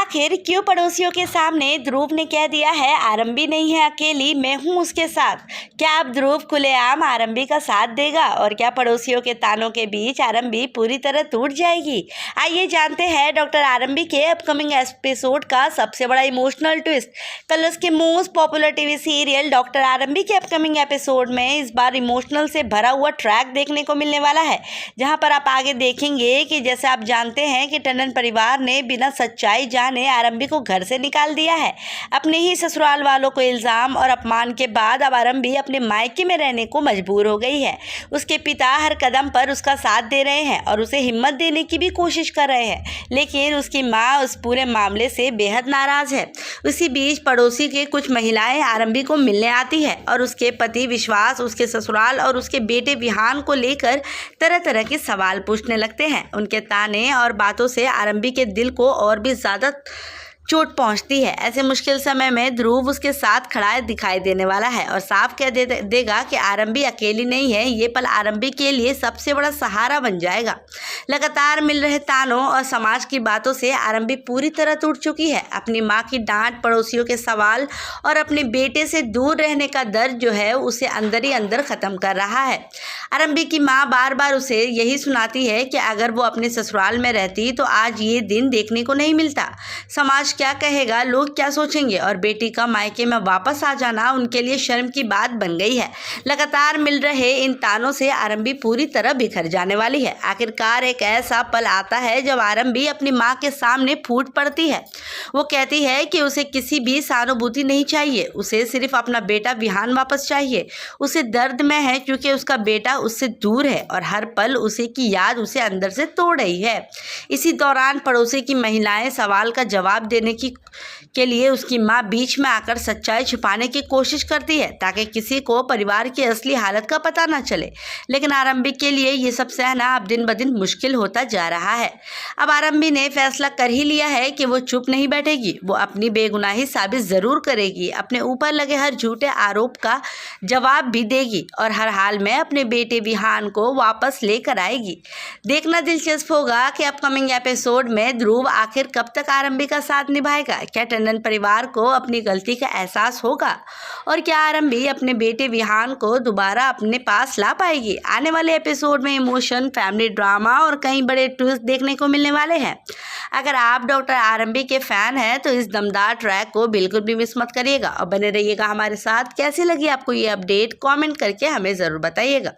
आखिर क्यों पड़ोसियों के सामने ध्रुव ने कह दिया है आरंभी नहीं है अकेली, मैं हूं उसके साथ। क्या अब ध्रुव खुलेआम आरंभी का साथ देगा और क्या पड़ोसियों के तानों के बीच आरंभी पूरी तरह टूट जाएगी? आइए जानते हैं डॉक्टर आरंभी के अपकमिंग एपिसोड का सबसे बड़ा इमोशनल ट्विस्ट। कलर्स के most popular TV serial doctor आरंभी के अपकमिंग एपिसोड में इस बार इमोशनल से भरा हुआ ट्रैक देखने को मिलने वाला है, जहां पर आप आगे देखेंगे कि जैसे आप जानते हैं कि टंडन परिवार ने बिना सच्चाई जाने आरंभी को घर से निकाल दिया है। अपने ही ससुराल वालों को इल्ज़ाम और अपमान के बाद अब आरंभी अपने मायके में रहने को मजबूर हो गई है। उसके पिता हर कदम पर उसका साथ दे रहे हैं और उसे हिम्मत देने की भी कोशिश कर रहे हैं, लेकिन उसकी माँ उस पूरे मामले से बेहद नाराज़ है। उसी बीच पड़ोसी के कुछ महिलाएं आरंभी को मिलने आती है और उसके पति विश्वास, उसके ससुराल और उसके बेटे विहान को लेकर तरह तरह के सवाल पूछने लगते हैं। उनके ताने और बातों से आरंभी के दिल को और भी ज़्यादा चोट पहुंचती है। ऐसे मुश्किल समय में ध्रुव उसके साथ खड़ा दिखाई देने वाला है और साफ कह देगा कि आरंभी अकेली नहीं है। ये पल आरंभी के लिए सबसे बड़ा सहारा बन जाएगा। लगातार मिल रहे तानों और समाज की बातों से आरंभी पूरी तरह टूट चुकी है। अपनी माँ की डांट, पड़ोसियों के सवाल और अपने बेटे से दूर रहने का दर्द जो है उसे अंदर ही अंदर ख़त्म कर रहा है। आरंभी की माँ बार बार उसे यही सुनाती है कि अगर वो अपने ससुराल में रहती तो आज ये दिन देखने को नहीं मिलता। समाज क्या कहेगा, लोग क्या सोचेंगे और बेटी का मायके में वापस आ जाना उनके लिए शर्म की बात बन गई है। लगातार मिल रहे इन तानों से आरंभी पूरी तरह बिखर जाने वाली है। आखिरकार एक ऐसा पल आता है जब आरंभी अपनी माँ के सामने फूट पड़ती है। वो कहती है कि उसे किसी भी सहानुभूति नहीं चाहिए, उसे सिर्फ अपना बेटा विहान वापस चाहिए। उसे दर्द में है क्योंकि उसका बेटा उससे दूर है और हर पल उसे की याद उसे अंदर से तोड़ रही है। इसी दौरान पड़ोसी की महिलाएं सवाल का जवाब देने के लिए उसकी मां बीच में आकर सच्चाई छुपाने की कोशिश करती है ताकि किसी को परिवार की असली हालत का पता न चले। लेकिन आरंभी के लिए ये सब सहना अब दिन ब दिन मुश्किल होता जा रहा है। अब आरंभी ने फैसला कर ही लिया है कि वो चुप नहीं बैठेगी। वो अपनी बेगुनाही साबित जरूर करेगी, अपने ऊपर लगे हर झूठे आरोप का जवाब भी देगी और हर हाल में अपने बेटे विहान को वापस लेकर आएगी। देखना दिलचस्प होगा कि अपकमिंग एपिसोड में ध्रुव आखिर कब तक आरंभी का साथ निभाएगा। क्या टंडन परिवार को अपनी गलती का एहसास होगा और क्या आरंभी अपने बेटे विहान को दोबारा अपने पास ला पाएगी? आने वाले एपिसोड में इमोशन, फैमिली ड्रामा और कई बड़े ट्विस्ट देखने को मिलने वाले हैं। अगर आप डॉक्टर आरंभी के फैन हैं तो इस दमदार ट्रैक को बिल्कुल भी मिस मत करिएगा और बने रहिएगा हमारे साथ। कैसी लगी आपको ये अपडेट? कमेंट करके हमें ज़रूर बताइएगा।